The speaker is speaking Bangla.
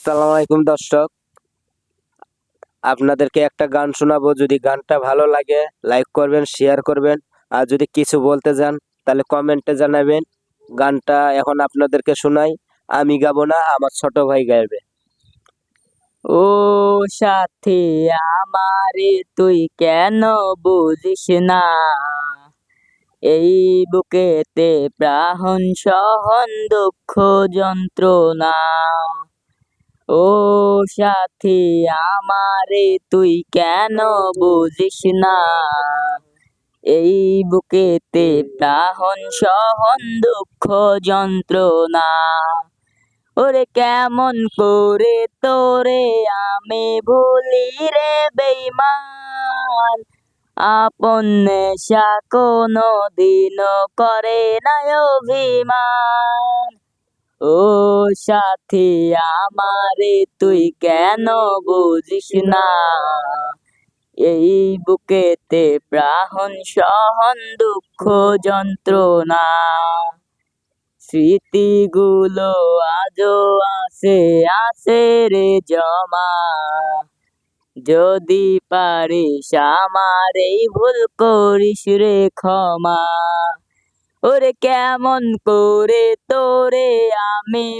আসসালামু আলাইকুম দর্শক, আপনাদেরকে একটা গান শোনাবো। যদি গানটা ভালো লাগে লাইক করবেন, শেয়ার করবেন। আর যদি কিছু বলতে চান তাহলে কমেন্টে জানাবেন। গানটা এখন আপনাদেরকে শোনাই। আমি গাবো না, আমার ছোট ভাই গাইবে। ও সাথী আমারে তুই কেন বুঝিস না, এই বুকেতে প্রাণ সহন দুঃখ যন্ত্রণা। ও সাথী আমারে তুই কেন বুঝিস না, এই বুকেতে প্রাণ সহন দুঃখ যন্ত্রণা। ওরে কেমন করে তোরে আমি ভুলি রে বেঈমান, আপন নেশা কোনো দিনও করে না অভিমান। ও সাথী আমারে তুই কেন বুঝিস না, এই বুকেতে প্রাণ সহন দুঃখ যন্ত্রণা। স্মৃতিগুলো আজও আছে আছে রে জমা, যদি পারিস আমার এই ভুল করিস রে ক্ষমা। ওরে কেমন করে তোরে আমি